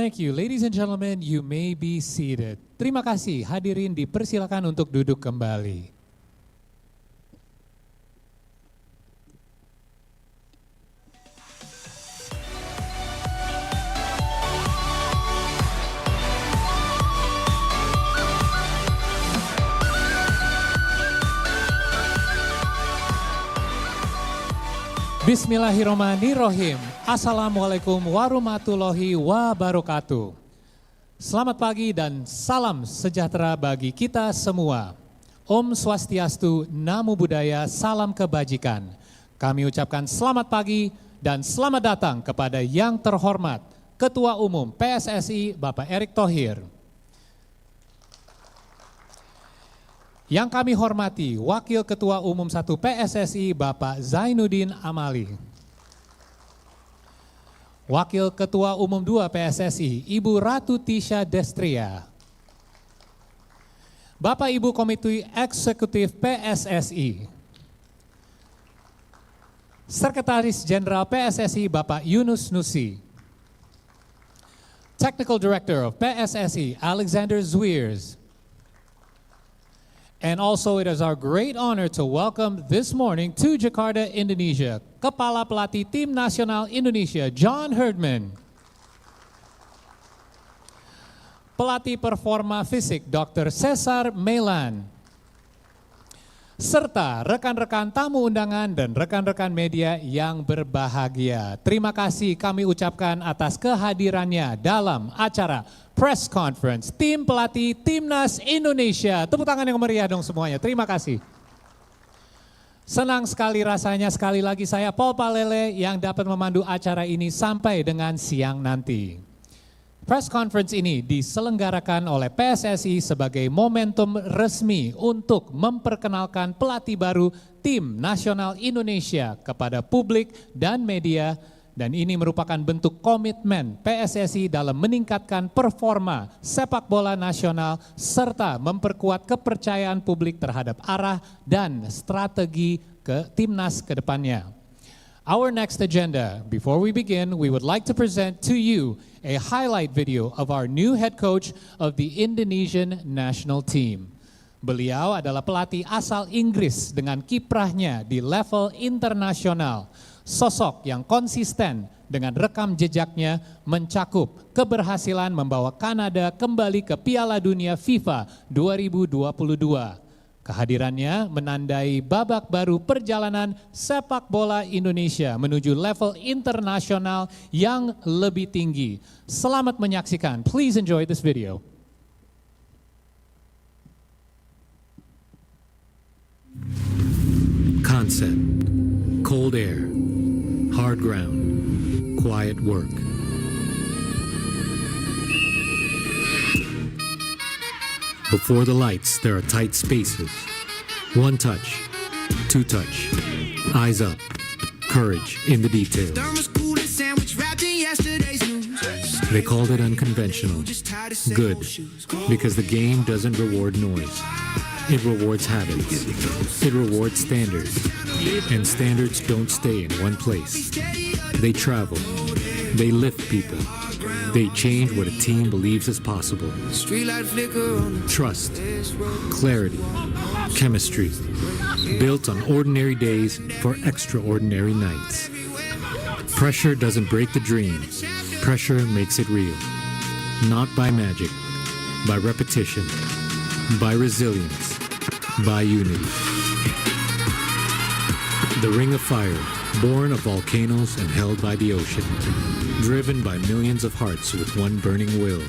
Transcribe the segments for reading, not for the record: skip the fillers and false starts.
Thank you. Ladies and gentlemen, you may be seated. Terima kasih. Hadirin dipersilakan untuk duduk kembali. Bismillahirrahmanirrahim. Assalamualaikum warahmatullahi wabarakatuh. Selamat pagi dan salam sejahtera bagi kita semua. Om Swastiastu, Namo Buddhaya, salam kebajikan. Kami ucapkan selamat pagi dan selamat datang kepada yang terhormat Ketua Umum PSSI Bapak Erick Thohir. Yang kami hormati Wakil Ketua Umum 1 PSSI Bapak Zainuddin Amali. Wakil Ketua Umum 2 PSSI Ibu Ratu Tisha Destria. Bapak Ibu Komite Eksekutif PSSI. Sekretaris Jenderal PSSI Bapak Yunus Nusi. Technical Director of PSSI Alexander Zwiers. And also it is our great honor to welcome this morning to Jakarta, Indonesia, Kepala Pelatih Tim Nasional Indonesia, John Herdman. Pelatih Performa Fisik, Dr. Cesar Melan. Serta rekan-rekan tamu undangan dan rekan-rekan media yang berbahagia. Terima kasih kami ucapkan atas kehadirannya dalam acara Press Conference Tim Pelatih Timnas Indonesia. Tepuk tangan yang meriah dong semuanya, terima kasih. Senang sekali rasanya sekali lagi saya Paul Palele yang dapat memandu acara ini sampai dengan siang nanti. Press Conference ini diselenggarakan oleh PSSI sebagai momentum resmi untuk memperkenalkan pelatih baru Tim Nasional Indonesia kepada publik dan media, dan ini merupakan bentuk komitmen PSSI dalam meningkatkan performa sepak bola nasional serta memperkuat kepercayaan publik terhadap arah dan strategi ke timnas ke depannya. Our next agenda, before we begin, we would like to present to you a highlight video of our new head coach of the Indonesian national team. Beliau adalah pelatih asal Inggris dengan kiprahnya di level internasional. Sosok yang konsisten dengan rekam jejaknya mencakup keberhasilan membawa Kanada kembali ke Piala Dunia FIFA 2022. Kehadirannya menandai babak baru perjalanan sepak bola Indonesia menuju level internasional yang lebih tinggi. Selamat menyaksikan. Please enjoy this video. Concept, cold air, hard ground, quiet work. Before the lights, there are tight spaces. One touch, two touch, eyes up, courage in the details. They called it unconventional. Good, because the game doesn't reward noise. It rewards habits. It rewards standards. And standards don't stay in one place. They travel. They lift people. They change what a team believes is possible. Trust, clarity, chemistry, built on ordinary days for extraordinary nights. Pressure doesn't break the dream. Pressure makes it real. Not by magic, by repetition, by resilience, by unity. The Ring of Fire, born of volcanoes and held by the ocean. Driven by millions of hearts with one burning will.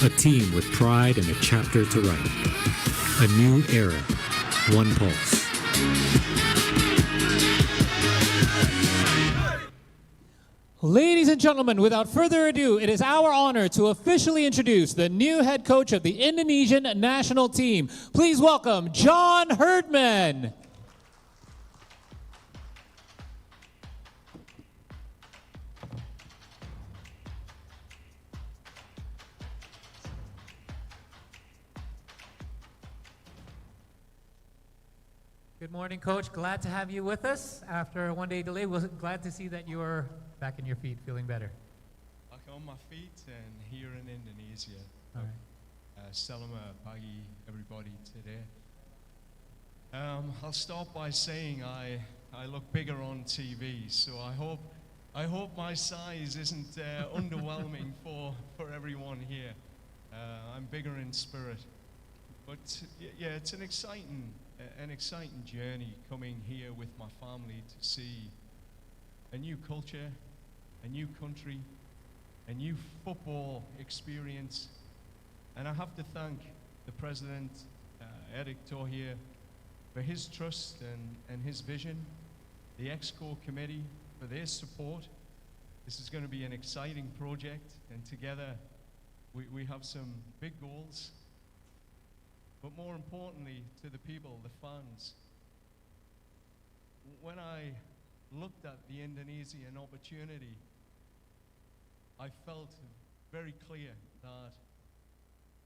A team with pride and a chapter to write. A new era, one pulse. Ladies and gentlemen, without further ado, it is our honor to officially introduce the new head coach of the Indonesian national team. Please welcome John Herdman. Good morning, Coach. Glad to have you with us after a one-day delay. We're glad to see that you are back in your feet, feeling better. Oke, on my feet and here in Indonesia. All right. Selamat pagi, everybody today. I'll start by saying I look bigger on TV, so I hope my size isn't underwhelming for everyone here. I'm bigger in spirit, but yeah, it's an exciting journey coming here with my family to see a new culture, a new country, a new football experience. And I have to thank the President, Eric Thohir, for his trust and his vision, the ExCo committee for their support. This is going to be an exciting project, and together we have some big goals. But more importantly, to the people, the fans, when I looked at the Indonesian opportunity, I felt very clear that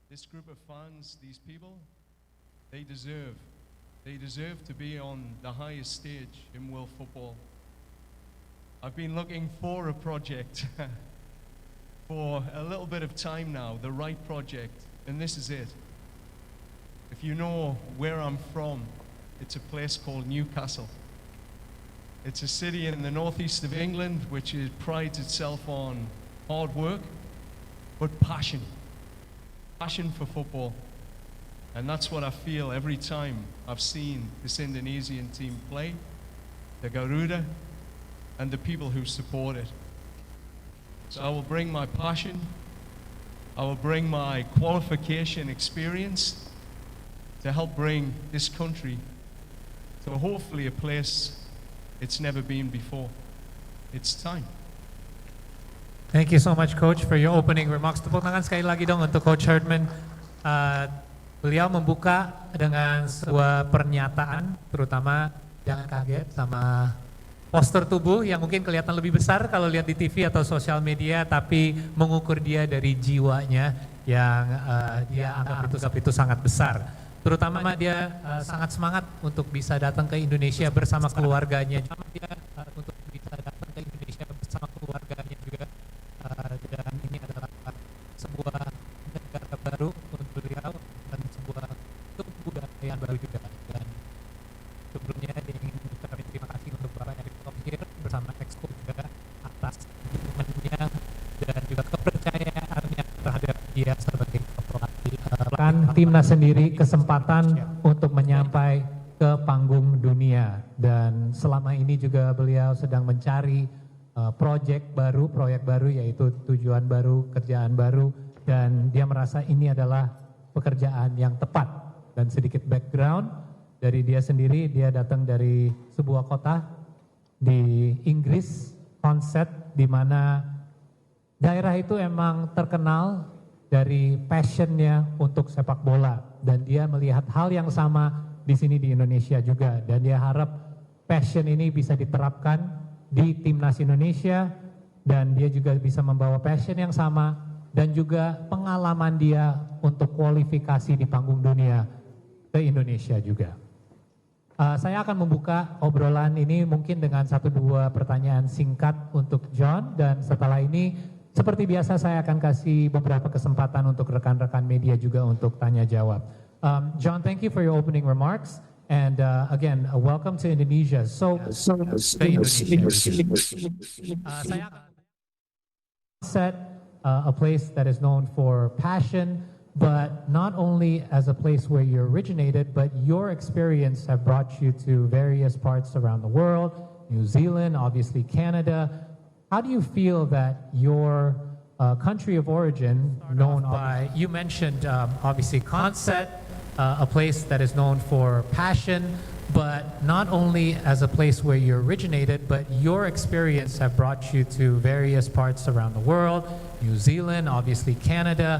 this group of fans, these people, they deserve to be on the highest stage in world football. I've been looking for a project for a little bit of time now, the right project, and this is it. If you know where I'm from, it's a place called Newcastle. It's a city in the northeast of England which prides itself on hard work, but passion for football. And that's what I feel every time I've seen this Indonesian team play, the Garuda, and the people who support it. So I will bring my passion, I will bring my qualification experience to help bring this country to hopefully a place it's never been before. It's time. Thank you so much, Coach, for your opening remarks. Tepuk tangan sekali lagi dong untuk Coach Herdman. Beliau membuka dengan sebuah pernyataan, terutama jangan kaget sama postur tubuh yang mungkin kelihatan lebih besar kalau lihat di TV atau sosial media, tapi mengukur dia dari jiwanya yang dia anggap itu sangat besar. Terutama dia sangat semangat untuk bisa datang ke Indonesia bersama keluarganya. Untuk bisa datang ke Indonesia bersama keluarganya juga. Dan ini adalah sebuah negara baru untuk beliau dan sebuah kebudayaan baru juga. Dan sebelumnya dia ingin mengucapkan terima kasih untuk Bapak Erick Thohir bersama ExCo juga atas dukungannya dan juga kepercayaannya terhadap dia sebagai pelatih. Timnas sendiri kesempatan untuk menyampai ke panggung dunia, dan selama ini juga beliau sedang mencari proyek baru yaitu tujuan baru, kerjaan baru, dan dia merasa ini adalah pekerjaan yang tepat. Dan sedikit background dari dia sendiri, dia datang dari sebuah kota di Inggris, Consett, di mana daerah itu emang terkenal dari passionnya untuk sepak bola, dan dia melihat hal yang sama di sini di Indonesia juga, dan dia harap passion ini bisa diterapkan di timnas Indonesia, dan dia juga bisa membawa passion yang sama dan juga pengalaman dia untuk kualifikasi di panggung dunia ke Indonesia juga. Saya akan membuka obrolan ini mungkin dengan 1-2 pertanyaan singkat untuk John, dan setelah ini seperti biasa saya akan kasih beberapa kesempatan untuk rekan-rekan media juga untuk tanya jawab. John, thank you for your opening remarks, and again, welcome to Indonesia. Saya akan set a place that is known for passion, but not only as a place where you originated, but your experience have brought you to various parts around the world, New Zealand, obviously Canada. How do you feel that your country of origin, known by, you mentioned obviously Consett, a place that is known for passion, but not only as a place where you originated, but your experience have brought you to various parts around the world, New Zealand, obviously Canada.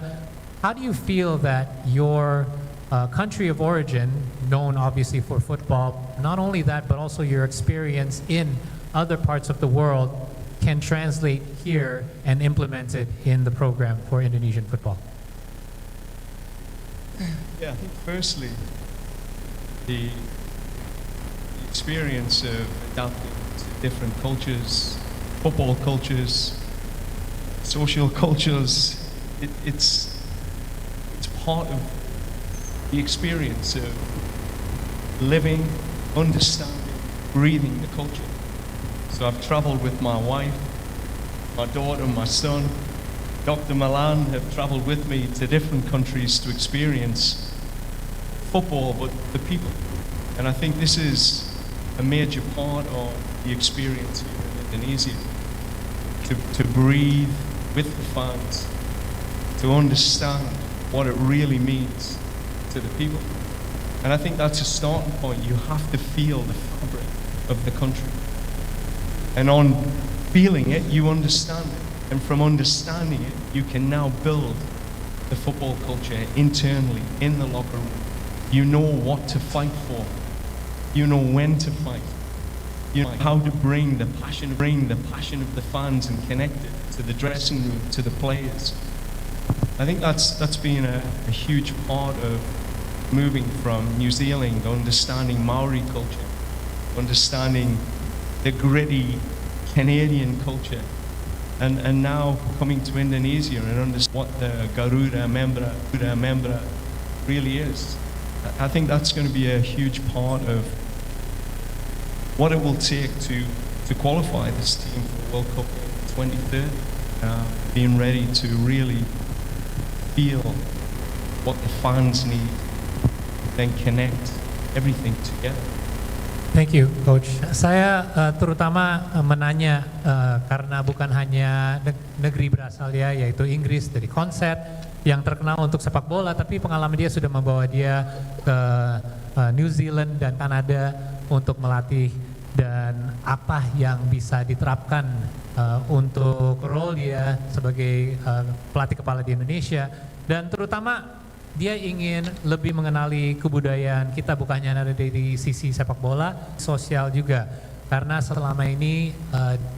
How do you feel that your country of origin, known obviously for football, not only that, but also your experience in other parts of the world, can translate here and implement it in the program for Indonesian football? Yeah, I think firstly, the experience of adapting to different cultures, football cultures, social cultures, it's part of the experience of living, understanding, breathing the culture. So I've traveled with my wife, my daughter, my son. Dr. Milan have traveled with me to different countries to experience football, but the people. And I think this is a major part of the experience here in Indonesia. To breathe with the fans, to understand what it really means to the people. And I think that's a starting point. You have to feel the fabric of the country. And on feeling it, you understand it. And from understanding it, you can now build the football culture internally in the locker room. You know what to fight for. You know when to fight. You know how to bring the passion of the fans and connect it to the dressing room, to the players. I think that's been a huge part of moving from New Zealand, understanding Maori culture, understanding the gritty Canadian culture, and now coming to Indonesia and understand what the Garuda Membra really is. I think that's going to be a huge part of what it will take to qualify this team for World Cup 2030. Being ready to really feel what the fans need, then connect everything together. Thank you, Coach. Saya terutama menanya karena bukan hanya negeri berasal dia, yaitu Inggris dari Consett yang terkenal untuk sepak bola, tapi pengalaman dia sudah membawa dia ke New Zealand dan Kanada untuk melatih, dan apa yang bisa diterapkan untuk role dia sebagai pelatih kepala di Indonesia, dan terutama dia ingin lebih mengenali kebudayaan kita, bukan hanya dari sisi sepak bola, sosial juga. Karena selama ini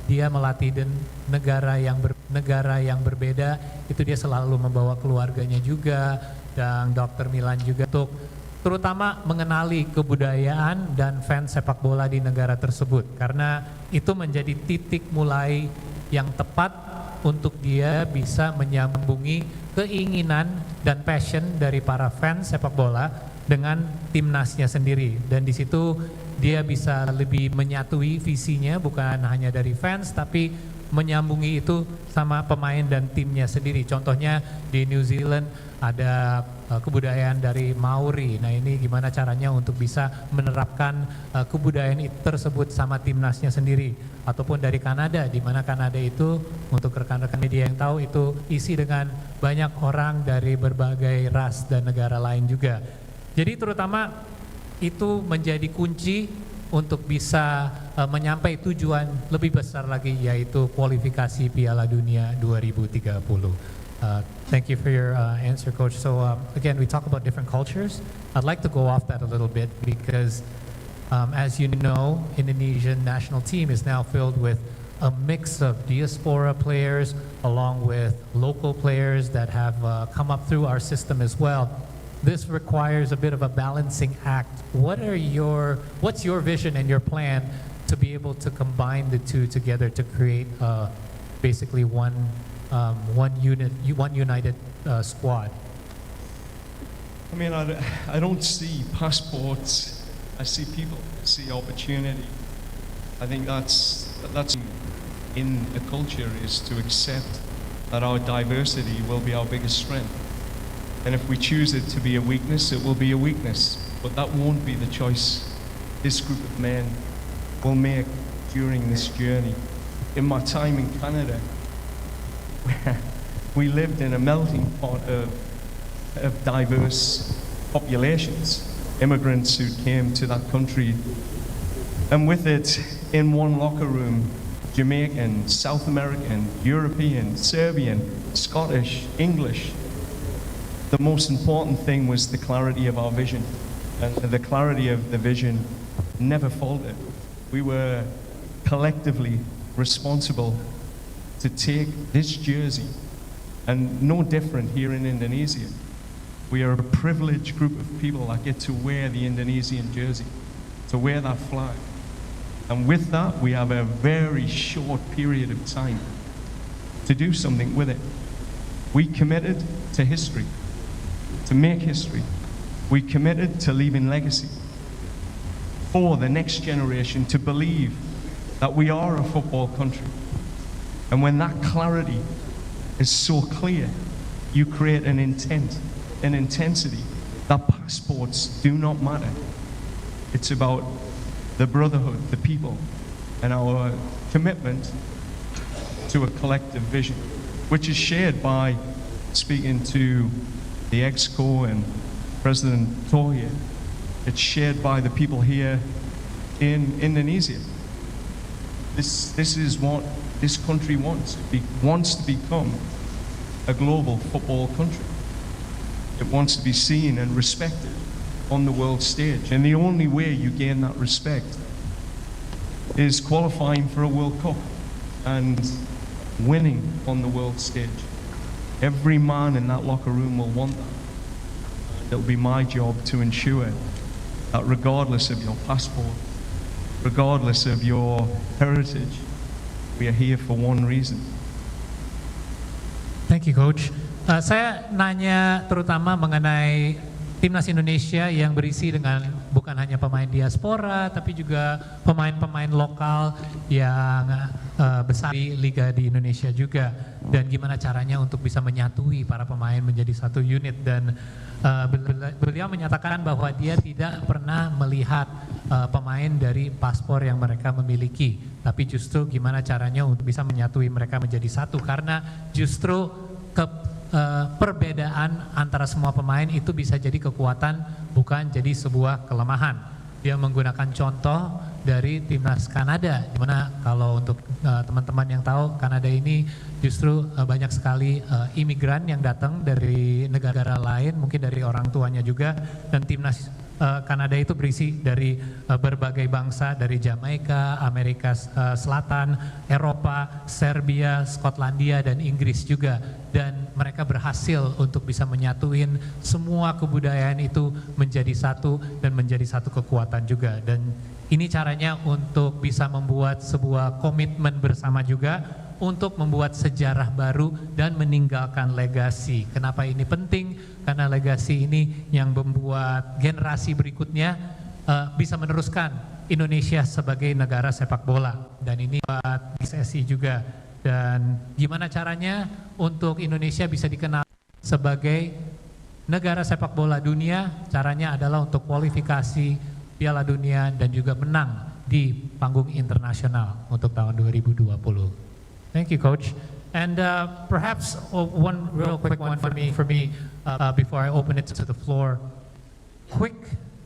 dia melatih di negara yang berbeda, itu dia selalu membawa keluarganya juga, dan Dr. Milan juga untuk terutama mengenali kebudayaan dan fans sepak bola di negara tersebut. Karena itu menjadi titik mulai yang tepat untuk dia bisa menyambungi keinginan dan passion dari para fans sepak bola dengan timnasnya sendiri, dan di situ dia bisa lebih menyatui visinya bukan hanya dari fans tapi menyambungi itu sama pemain dan timnya sendiri. Contohnya di New Zealand ada kebudayaan dari Maori. Nah, ini gimana caranya untuk bisa menerapkan kebudayaan tersebut sama timnasnya sendiri. Ataupun dari Kanada, di mana Kanada itu untuk rekan-rekan media yang tahu itu isi dengan banyak orang dari berbagai ras dan negara lain juga. Jadi terutama itu menjadi kunci untuk bisa menyampai tujuan lebih besar lagi, yaitu kualifikasi Piala Dunia 2030. Thank you for your answer, Coach. So again, we talk about different cultures. I'd like to go off that a little bit because as you know, Indonesian national team is now filled with a mix of diaspora players along with local players that have come up through our system as well. This requires a bit of a balancing act. What's your vision and your plan to be able to combine the two together to create basically one united squad? I mean, I don't see passports. I see people. I see opportunity. I think that's in a culture is to accept that our diversity will be our biggest strength. And if we choose it to be a weakness, it will be a weakness. But that won't be the choice this group of men will make during this journey. In my time in Canada, we lived in a melting pot of diverse populations, immigrants who came to that country. And with it, in one locker room, Jamaican, South American, European, Serbian, Scottish, English. The most important thing was the clarity of our vision. And the clarity of the vision never faltered. We were collectively responsible to take this jersey, and no different here in Indonesia. We are a privileged group of people that get to wear the Indonesian jersey, to wear that flag. And with that, we have a very short period of time to do something with it. We committed to history, to make history. We committed to leaving legacy for the next generation to believe that we are a football country. And when that clarity is so clear, you create an intent, an intensity that passports do not matter. It's about the brotherhood, the people, and our commitment to a collective vision, which is shared by, speaking to the EXCO and President Tohir, it's shared by the people here in Indonesia. This is what this country wants. It wants to become a global football country. It wants to be seen and respected on the world stage. And the only way you gain that respect is qualifying for a World Cup and winning on the world stage. Every man in that locker room will want that. And it'll be my job to ensure that regardless of your passport, regardless of your heritage, we are here for one reason. Thank you, Coach. Saya nanya terutama mengenai Timnas Indonesia yang berisi dengan bukan hanya pemain diaspora, tapi juga pemain-pemain lokal yang besar di Liga di Indonesia juga. Dan gimana caranya untuk bisa menyatui para pemain menjadi satu unit. Dan beliau menyatakan bahwa dia tidak pernah melihat pemain dari paspor yang mereka miliki, tapi justru gimana caranya untuk bisa menyatui mereka menjadi satu, karena justru perbedaan antara semua pemain itu bisa jadi kekuatan, bukan jadi sebuah kelemahan. Dia menggunakan contoh dari Timnas Kanada, dimana kalau untuk teman-teman yang tahu, Kanada ini justru banyak sekali imigran yang datang dari negara lain, mungkin dari orang tuanya juga, dan Timnas Kanada itu berisi dari berbagai bangsa, dari Jamaika, Amerika Selatan, Eropa, Serbia, Skotlandia, dan Inggris juga. Dan mereka berhasil untuk bisa menyatuin semua kebudayaan itu menjadi satu dan menjadi satu kekuatan juga. Dan ini caranya untuk bisa membuat sebuah komitmen bersama juga untuk membuat sejarah baru dan meninggalkan legasi. Kenapa ini penting? Karena legasi ini yang membuat generasi berikutnya bisa meneruskan Indonesia sebagai negara sepak bola. Dan ini buat PSSI juga. Dan gimana caranya untuk Indonesia bisa dikenal sebagai negara sepak bola dunia? Caranya adalah untuk kualifikasi Piala Dunia dan juga menang di panggung internasional untuk tahun 2020. Thank you, Coach. And perhaps one real quick one for me before I open it to the floor. Quick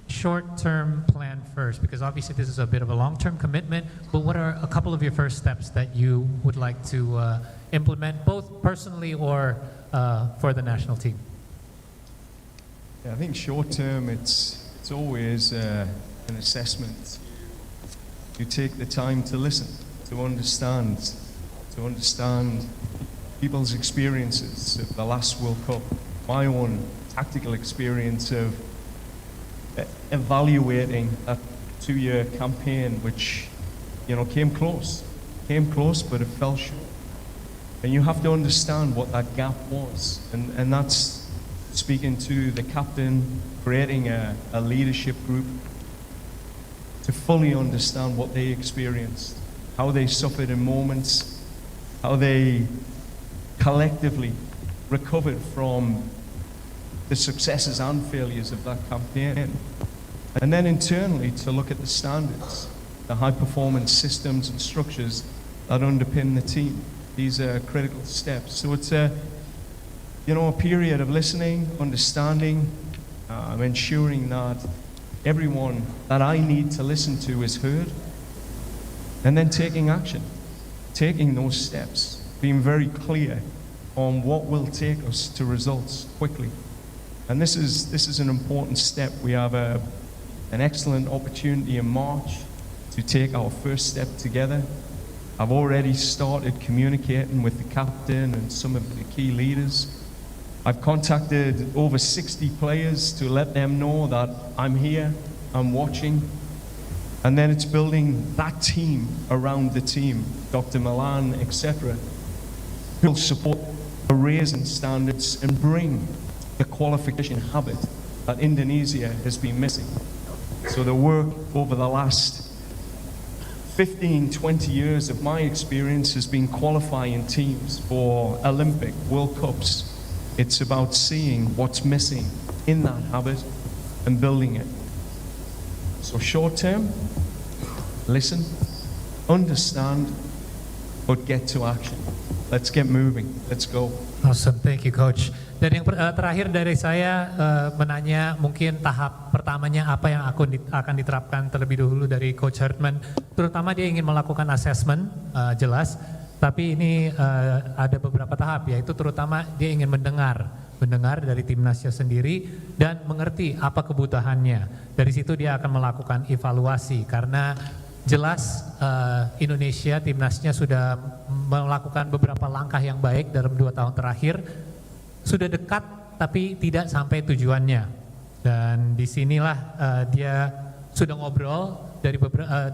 short-term plan first, because obviously this is a bit of a long-term commitment, but what are a couple of your first steps that you would like to implement, both personally or for the national team? Yeah, I think short-term, it's always an assessment. You take the time to listen, to understand people's experiences of the last World Cup, my own tactical experience of evaluating that 2-year campaign, which came close, but it fell short. And you have to understand what that gap was, and that's speaking to the captain, creating a leadership group to fully understand what they experienced, how they suffered in moments, how they collectively recovered from the successes and failures of that campaign. And then internally to look at the standards, the high performance systems and structures that underpin the team. These are critical steps. So it's a period of listening, understanding, ensuring that everyone that I need to listen to is heard, and then taking action, taking those steps, being very clear on what will take us to results quickly. And this is an important step. We have an excellent opportunity in March to take our first step together. I've already started communicating with the captain and some of the key leaders. I've contacted over 60 players to let them know that I'm here, I'm watching. And then it's building that team around the team, Dr. Milan, etc. who will support raising standards and bring the qualification habit that Indonesia has been missing. So the work over the last 15, 20 years of my experience has been qualifying teams for Olympic, World Cups. It's about seeing what's missing in that habit and building it. So short term, listen, understand, but get to action. Let's get moving. Let's go. Awesome, thank you Coach. Dan yang terakhir dari saya menanya mungkin tahap pertamanya apa yang akan diterapkan terlebih dahulu dari Coach Hartman. Terutama dia ingin melakukan assessment, jelas. Tapi ini ada beberapa tahap, yaitu terutama dia ingin mendengar dari timnasnya sendiri dan mengerti apa kebutuhannya. Dari situ dia akan melakukan evaluasi karena jelas Indonesia timnasnya sudah melakukan beberapa langkah yang baik dalam 2 tahun terakhir, sudah dekat tapi tidak sampai tujuannya. Dan disinilah dia sudah ngobrol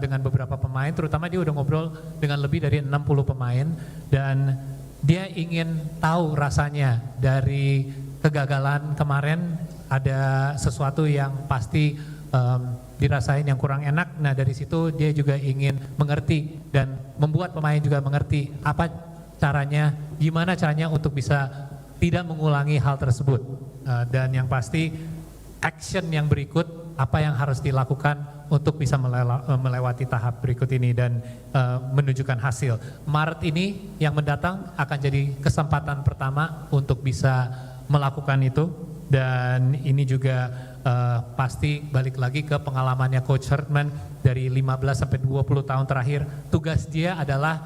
dengan beberapa pemain, terutama dia udah ngobrol dengan lebih dari 60 pemain dan dia ingin tahu rasanya dari kegagalan kemarin ada sesuatu yang pasti dirasain yang kurang enak. Nah dari situ dia juga ingin mengerti dan membuat pemain juga mengerti apa caranya, gimana caranya untuk bisa tidak mengulangi hal tersebut. Dan yang pasti action yang berikut, apa yang harus dilakukan untuk bisa melewati tahap berikut ini dan menunjukkan hasil. Maret ini yang mendatang akan jadi kesempatan pertama untuk bisa melakukan itu. Dan ini juga pasti balik lagi ke pengalamannya Coach Hartman dari 15 sampai 20 tahun terakhir. Tugas dia adalah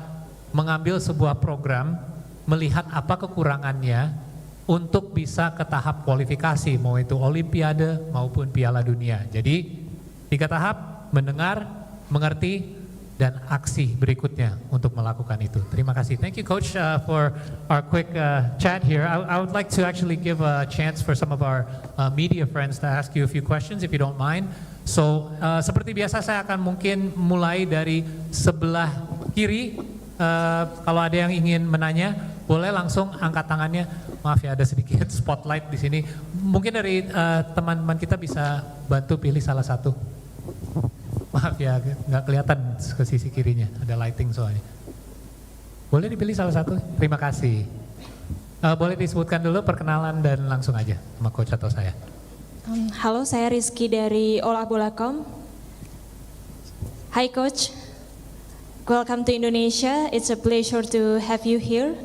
mengambil sebuah program, melihat apa kekurangannya untuk bisa ke tahap kualifikasi, mau itu Olimpiade maupun Piala Dunia. Jadi 3 tahap, mendengar, mengerti, dan aksi berikutnya untuk melakukan itu. Terima kasih. Thank you Coach for our quick chat here. I would like to actually give a chance for some of our media friends to ask you a few questions if you don't mind. So seperti biasa saya akan mungkin mulai dari sebelah kiri. Kalau ada yang ingin menanya, boleh langsung angkat tangannya. Maaf ya ada sedikit spotlight di sini. Mungkin dari teman-teman kita bisa bantu pilih salah satu. Maaf ya, nggak kelihatan ke sisi kirinya, ada lighting soalnya. Boleh dipilih salah satu? Terima kasih. Boleh disebutkan dulu perkenalan dan langsung aja sama Coach atau saya. Halo, saya Rizky dari Olahbola.com. Hi Coach, welcome to Indonesia. It's a pleasure to have you here.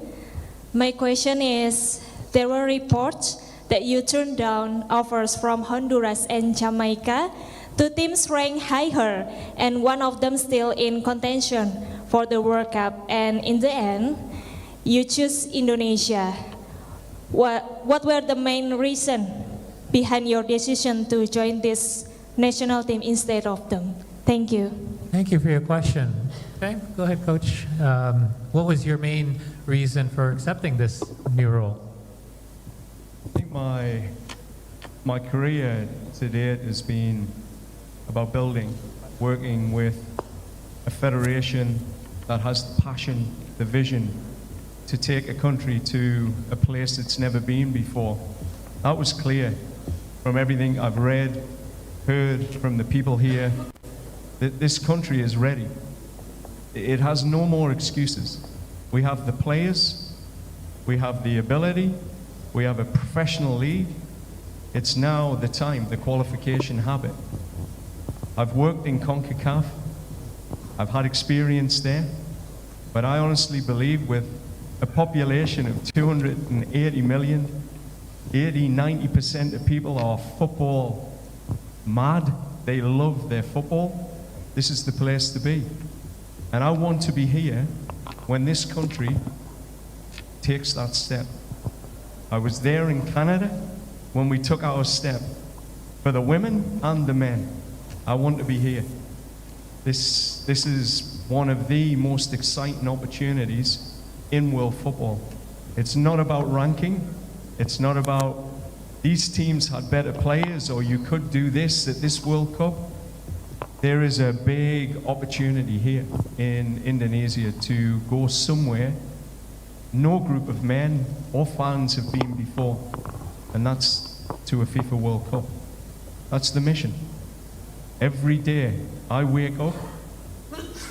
My question is, there were reports that you turned down offers from Honduras and Jamaica. 2 teams ranked higher and one of them still in contention for the World Cup, and in the end you choose Indonesia. What were the main reason behind your decision to join this national team instead of them? Thank you. Thank you for your question. Okay, go ahead Coach. What was your main reason for accepting this new role? I think my career to date has been about building, working with a federation that has the passion, the vision to take a country to a place it's never been before. That was clear from everything I've read, heard from the people here, that this country is ready. It has no more excuses. We have the players, we have the ability, we have a professional league. It's now the time, the qualification habit. I've worked in CONCACAF, I've had experience there, but I honestly believe with a population of 280 million, 80-90% of people are football mad, they love their football, this is the place to be. And I want to be here when this country takes that step. I was there in Canada when we took our step for the women and the men. I want to be here. This is one of the most exciting opportunities in world football. It's not about ranking. It's not about these teams had better players or you could do this at this World Cup. There is a big opportunity here in Indonesia to go somewhere no group of men or fans have been before, and that's to a FIFA World Cup. That's the mission. Every day I wake up,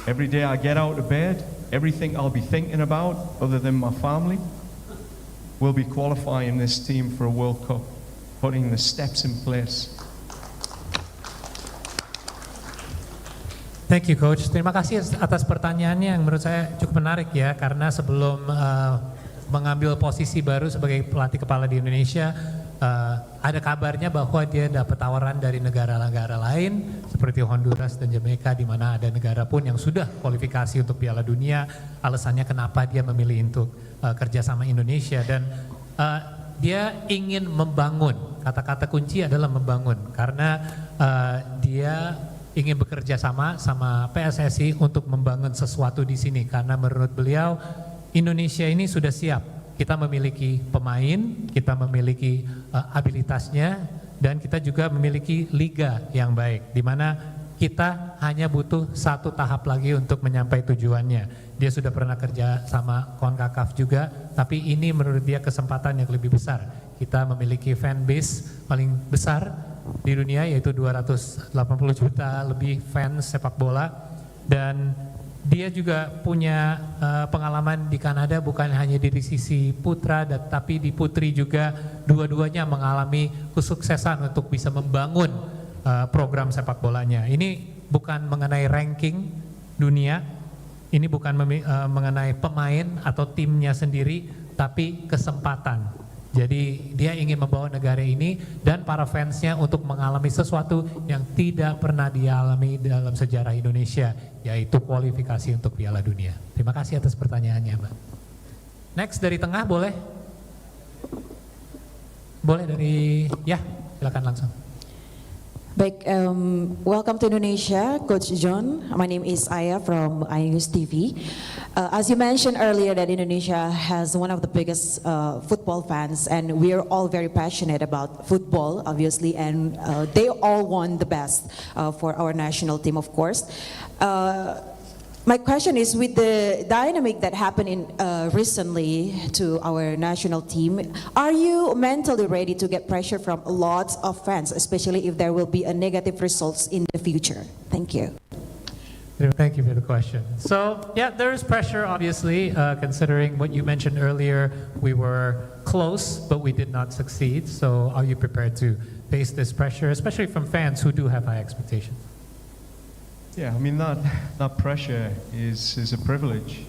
every day I get out of bed, everything I'll be thinking about, other than my family, will be qualifying this team for a World Cup, putting the steps in place. Thank you Coach, terima kasih atas pertanyaannya yang menurut saya cukup menarik ya, karena sebelum mengambil posisi baru sebagai pelatih kepala di Indonesia, ada kabarnya bahwa dia dapat tawaran dari negara-negara lain seperti Honduras dan Jamaica, di mana ada negara pun yang sudah kualifikasi untuk Piala Dunia. Alasannya kenapa dia memilih untuk kerja sama Indonesia, dan dia ingin membangun, kata-kata kunci adalah membangun, karena dia ingin bekerja sama PSSI untuk membangun sesuatu di sini, karena menurut beliau Indonesia ini sudah siap. Kita memiliki pemain, kita memiliki abilitasnya, dan kita juga memiliki liga yang baik, di mana kita hanya butuh satu tahap lagi untuk menyampai tujuannya. Dia sudah pernah kerja sama CONCACAF juga, tapi ini menurut dia kesempatan yang lebih besar. Kita memiliki fan base paling besar di dunia, yaitu 280 juta lebih fans sepak bola, dan dia juga punya pengalaman di Kanada, bukan hanya di sisi putra, tapi di putri juga. Dua-duanya mengalami kesuksesan untuk bisa membangun program sepak bolanya. Ini bukan mengenai ranking dunia, ini bukan mengenai pemain atau timnya sendiri, tapi kesempatan. Jadi dia ingin membawa negara ini dan para fansnya untuk mengalami sesuatu yang tidak pernah dialami dalam sejarah Indonesia, yaitu kualifikasi untuk Piala Dunia. Terima kasih atas pertanyaannya, Mbak. Next dari tengah boleh? Boleh dari, ya silakan langsung. Baik, welcome to Indonesia, Coach John. My name is Aya from iNews TV. As you mentioned earlier that Indonesia has one of the biggest football fans, and we are all very passionate about football, obviously, and they all want the best for our national team, of course. My question is, with the dynamic that happened recently to our national team, are you mentally ready to get pressure from lots of fans, especially if there will be a negative results in the future? Thank you. Thank you for the question. So yeah, there is pressure, obviously, considering what you mentioned earlier. We were close, but we did not succeed. So are you prepared to face this pressure, especially from fans who do have high expectations? Yeah, I mean, that pressure is a privilege.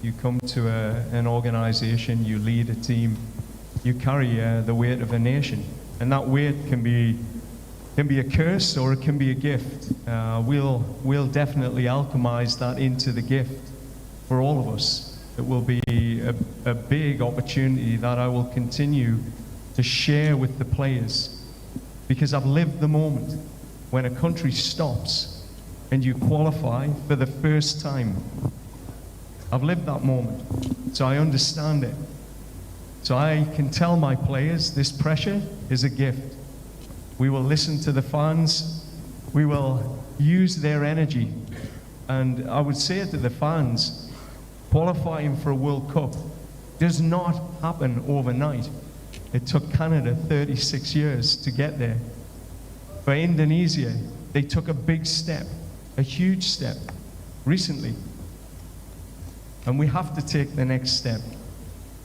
You come to an organization, you lead a team, you carry the weight of a nation, and that weight can be a curse or it can be a gift. We'll definitely alchemize that into the gift for all of us. It will be a big opportunity that I will continue to share with the players, because I've lived the moment when a country stops and you qualify for the first time. I've lived that moment, so I understand it. So I can tell my players this pressure is a gift. We will listen to the fans, we will use their energy, and I would say to the fans, qualifying for a World Cup does not happen overnight. It took Canada 36 years to get there. For Indonesia, they took a big step, a huge step, recently. And we have to take the next step,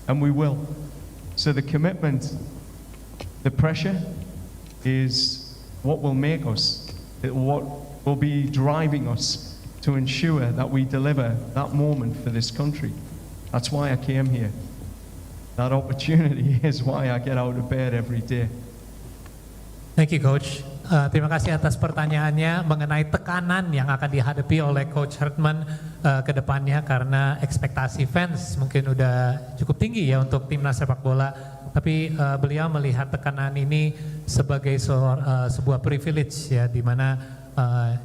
and we will. So the commitment, the pressure is what will make us, what will be driving us to ensure that we deliver that moment for this country. That's why I came here. That opportunity is why I get out of bed every day. Thank you, Coach. Terima kasih atas pertanyaannya mengenai tekanan yang akan dihadapi oleh Coach Hartman ke depannya, karena ekspektasi fans mungkin udah cukup tinggi ya untuk timnas sepak bola. Tapi beliau melihat tekanan ini sebagai sebuah privilege ya, di mana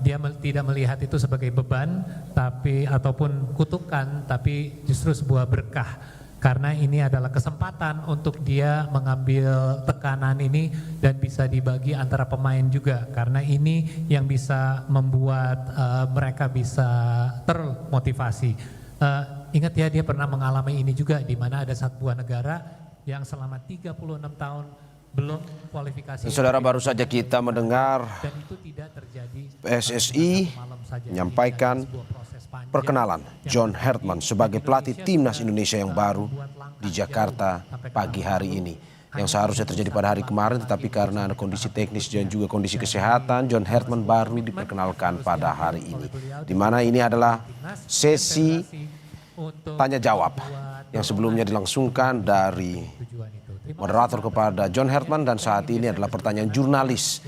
dia tidak melihat itu sebagai beban ataupun kutukan, tapi justru sebuah berkah. Karena ini adalah kesempatan untuk dia mengambil tekanan ini dan bisa dibagi antara pemain juga. Karena ini yang bisa membuat mereka bisa termotivasi. ingat ya, dia pernah mengalami ini juga, di mana ada sebuah negara yang selama 36 tahun belum kualifikasi. Saudara, baru saja kita mendengar dan itu tidak terjadi PSSI malam saja. menyampaikan Jadi ada sebuah proses panjang perkenalan yang John terjadi. Hertman sebagai pelatih Indonesia timnas sudah, Indonesia yang baru membuat langkah di Jakarta jauh sampai ke pagi babak hari belur. ini. Yang seharusnya terjadi pada hari kemarin, tetapi karena ada kondisi teknis dan juga kondisi kesehatan, John Hertman baru diperkenalkan pada hari ini. Di mana ini adalah sesi tanya jawab yang sebelumnya dilangsungkan dari moderator kepada John Hertman, dan saat ini adalah pertanyaan jurnalis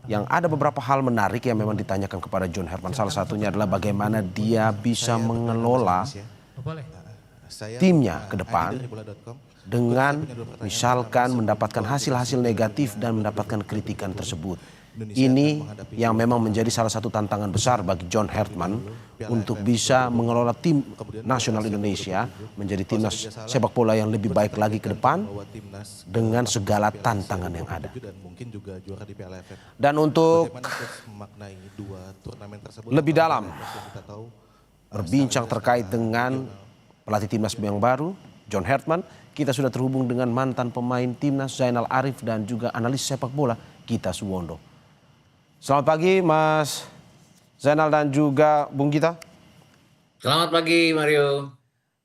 yang ada beberapa hal menarik yang memang ditanyakan kepada John Hertman. Salah satunya adalah bagaimana dia bisa mengelola timnya ke depan dengan misalkan mendapatkan hasil-hasil negatif dan mendapatkan kritikan tersebut. Ini yang memang menjadi salah satu tantangan besar bagi John Hertman untuk bisa mengelola tim nasional Indonesia menjadi timnas sepak bola yang lebih baik lagi ke depan dengan segala tantangan yang ada. Dan untuk lebih dalam berbincang terkait dengan pelatih timnas yang baru, John Hertman, kita sudah terhubung dengan mantan pemain timnas Zainal Arif dan juga analis sepak bola Gita Suwondo. Selamat pagi Mas Zainal dan juga Bung Gita. Selamat pagi Mario.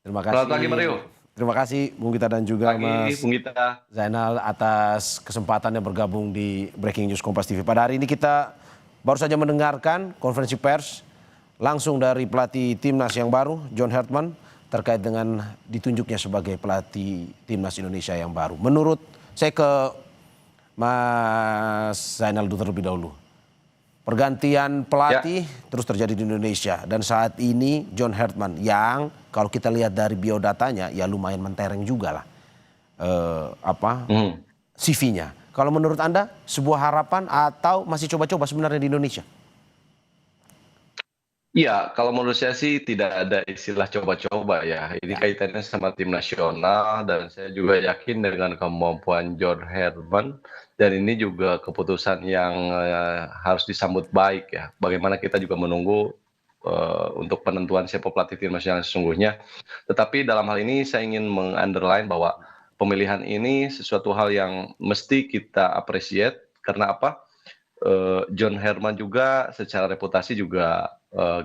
Terima kasih. Selamat pagi Mario. Terima kasih Bung Gita dan juga Pagi Mas Bung Gita. Zainal atas kesempatannya bergabung di Breaking News Kompas TV. Pada hari ini kita baru saja mendengarkan konferensi pers langsung dari pelatih timnas yang baru John Hertman terkait dengan ditunjuknya sebagai pelatih timnas Indonesia yang baru. Menurut saya ke Mas Zainal terlebih dahulu. Pergantian pelatih terus terjadi di Indonesia dan saat ini John Hertman yang kalau kita lihat dari biodatanya ya lumayan mentereng juga lah CV-nya. Kalau menurut Anda sebuah harapan atau masih coba-coba sebenarnya di Indonesia? Iya, kalau menurut saya sih tidak ada istilah coba-coba ya. Ini kaitannya sama tim nasional dan saya juga yakin dengan kemampuan John Hertman dan ini juga keputusan yang harus disambut baik ya. Bagaimana kita juga menunggu untuk penentuan siapa pelatih tim nasional sesungguhnya. Tetapi dalam hal ini saya ingin meng-underline bahwa pemilihan ini sesuatu hal yang mesti kita appreciate karena apa? John Hertman juga secara reputasi juga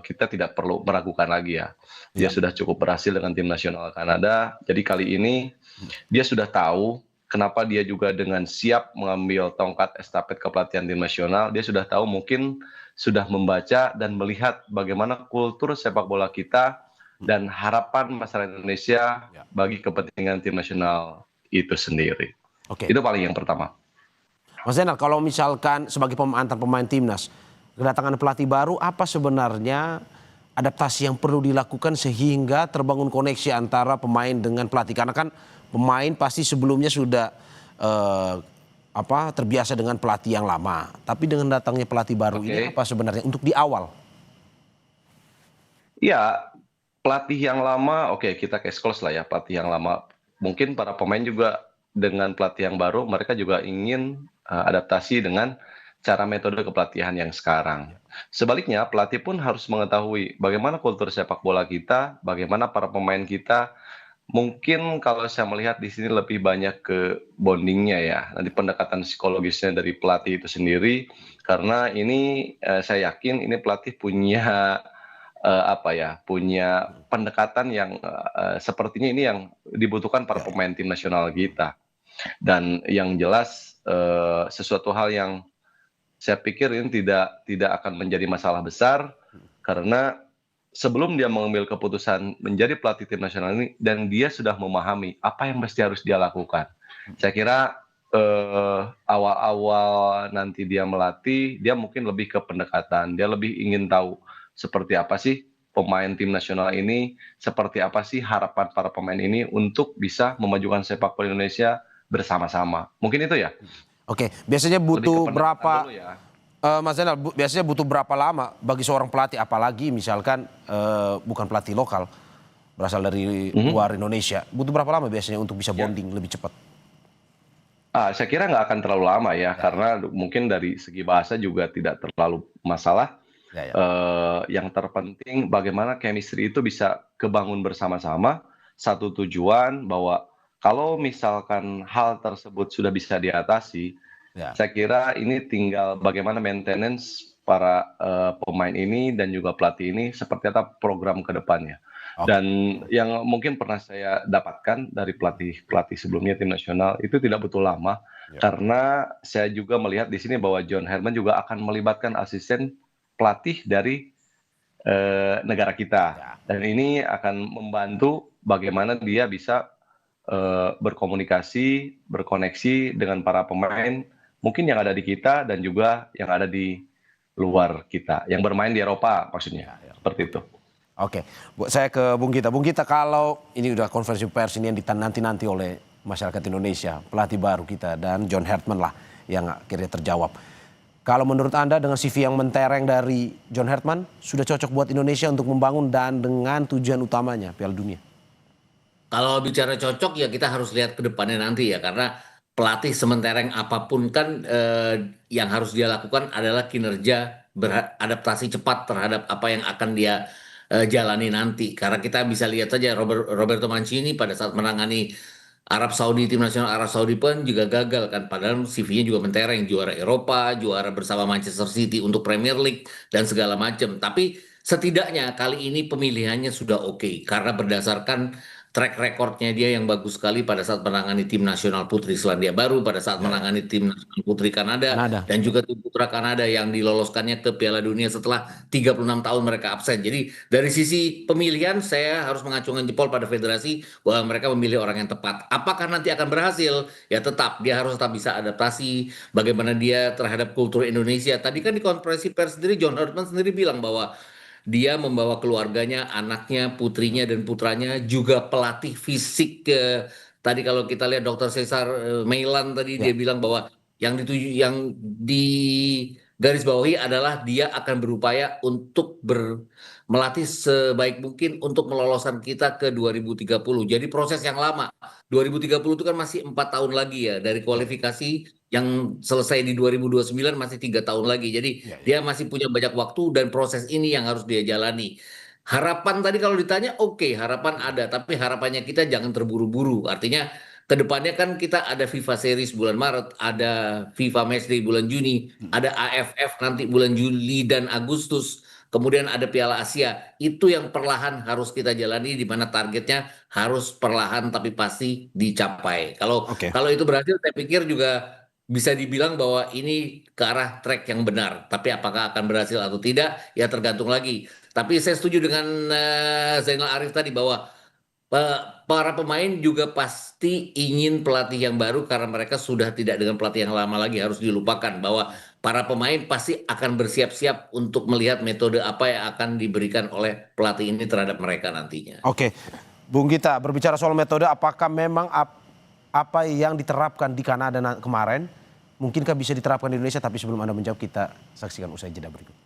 kita tidak perlu meragukan lagi ya. Dia sudah cukup berhasil dengan tim nasional Kanada. Jadi kali ini dia sudah tahu kenapa dia juga dengan siap mengambil tongkat estafet kepelatihan tim nasional. Dia sudah tahu mungkin sudah membaca dan melihat bagaimana kultur sepak bola kita dan harapan masyarakat Indonesia bagi kepentingan tim nasional itu sendiri. Oke. Itu paling yang pertama. Mas Zainal, kalau misalkan sebagai antar pemain timnas, kedatangan pelatih baru apa sebenarnya adaptasi yang perlu dilakukan sehingga terbangun koneksi antara pemain dengan pelatih? Karena kan pemain pasti sebelumnya sudah terbiasa dengan pelatih yang lama. Tapi dengan datangnya pelatih baru ini apa sebenarnya untuk di awal? Ya, pelatih yang lama, kita case close lah ya, pelatih yang lama. Mungkin para pemain juga dengan pelatih yang baru, mereka juga ingin adaptasi dengan cara metode kepelatihan yang sekarang. Sebaliknya, pelatih pun harus mengetahui bagaimana kultur sepak bola kita, bagaimana para pemain kita. Mungkin kalau saya melihat di sini lebih banyak ke bondingnya ya, nanti pendekatan psikologisnya dari pelatih itu sendiri. Karena ini saya yakin ini pelatih punya punya pendekatan yang sepertinya ini yang dibutuhkan para pemain tim nasional kita. Dan yang jelas sesuatu hal yang saya pikir ini tidak akan menjadi masalah besar karena sebelum dia mengambil keputusan menjadi pelatih tim nasional ini dan dia sudah memahami apa yang mesti harus dia lakukan. Saya kira awal-awal nanti dia melatih, dia mungkin lebih ke pendekatan, dia lebih ingin tahu seperti apa sih pemain tim nasional ini, seperti apa sih harapan para pemain ini untuk bisa memajukan sepak bola Indonesia bersama-sama. Mungkin itu ya. Oke, biasanya butuh berapa, ya. Mas Zainal, biasanya butuh berapa lama bagi seorang pelatih, apalagi misalkan bukan pelatih lokal, berasal dari luar Indonesia, butuh berapa lama biasanya untuk bisa bonding lebih cepat? Saya kira nggak akan terlalu lama ya, karena mungkin dari segi bahasa juga tidak terlalu masalah. Ya, ya. Yang terpenting bagaimana chemistry itu bisa kebangun bersama-sama, satu tujuan bahwa kalau misalkan hal tersebut sudah bisa diatasi, Ya. saya kira ini tinggal bagaimana maintenance para pemain ini dan juga pelatih ini seperti apa program ke depannya. Oke. Dan yang mungkin pernah saya dapatkan dari pelatih sebelumnya tim nasional itu tidak butuh lama, Ya. karena saya juga melihat di sini bahwa John Herman juga akan melibatkan asisten pelatih dari negara kita. Ya. Dan ini akan membantu bagaimana dia bisa berkomunikasi, berkoneksi dengan para pemain mungkin yang ada di kita dan juga yang ada di luar kita, yang bermain di Eropa maksudnya. Seperti itu. Oke, saya ke Bung Gita. Bung Gita, kalau ini udah konferensi pers ini yang dinanti-nanti oleh masyarakat Indonesia, pelatih baru kita dan John Herman lah yang akhirnya terjawab. Kalau menurut Anda dengan CV yang mentereng dari John Herman, sudah cocok buat Indonesia untuk membangun dan dengan tujuan utamanya Piala Dunia? Kalau bicara cocok ya kita harus lihat ke depannya nanti ya, karena pelatih sementereng apapun kan yang harus dia lakukan adalah kinerja beradaptasi cepat terhadap apa yang akan dia jalani nanti. Karena kita bisa lihat saja Roberto Mancini pada saat menangani Arab Saudi, tim nasional Arab Saudi pun juga gagal kan, padahal CV-nya juga mentereng, juara Eropa, juara bersama Manchester City untuk Premier League dan segala macam. Tapi setidaknya kali ini pemilihannya sudah oke karena berdasarkan track recordnya dia yang bagus sekali pada saat menangani tim nasional putri Selandia Baru, pada saat menangani tim nasional putri Kanada, dan juga tim putra Kanada yang diloloskannya ke Piala Dunia setelah 36 tahun mereka absen. Jadi dari sisi pemilihan saya harus mengacungkan jempol pada federasi bahwa mereka memilih orang yang tepat. Apakah nanti akan berhasil? Ya tetap, dia harus tetap bisa adaptasi bagaimana dia terhadap kultur Indonesia. Tadi kan di konferensi pers sendiri John Hartman sendiri bilang bahwa dia membawa keluarganya, anaknya, putrinya dan putranya, juga pelatih fisik. Tadi kalau kita lihat Dr. Cesar Meilan tadi dia bilang bahwa yang di garis bawahi adalah dia akan berupaya untuk melatih sebaik mungkin untuk meloloskan kita ke 2030. Jadi proses yang lama. 2030 itu kan masih 4 tahun lagi ya dari kualifikasi yang selesai di 2029 masih 3 tahun lagi. Jadi dia masih punya banyak waktu dan proses ini yang harus dia jalani. Harapan tadi kalau ditanya oke, harapan ada, tapi harapannya kita jangan terburu-buru. Artinya ke depannya kan kita ada FIFA Series bulan Maret, ada FIFA Matchday bulan Juni, ada AFF nanti bulan Juli dan Agustus. Kemudian ada Piala Asia, itu yang perlahan harus kita jalani di mana targetnya harus perlahan tapi pasti dicapai. Kalau itu berhasil, saya pikir juga bisa dibilang bahwa ini ke arah track yang benar. Tapi apakah akan berhasil atau tidak, ya tergantung lagi. Tapi saya setuju dengan Zainal Arif tadi bahwa para pemain juga pasti ingin pelatih yang baru karena mereka sudah tidak dengan pelatih yang lama lagi, harus dilupakan bahwa para pemain pasti akan bersiap-siap untuk melihat metode apa yang akan diberikan oleh pelatih ini terhadap mereka nantinya. Oke, Bung Gita, berbicara soal metode, apakah memang apa yang diterapkan di Kanada kemarin, mungkinkah bisa diterapkan di Indonesia? Tapi sebelum Anda menjawab, kita saksikan usai jeda berikut.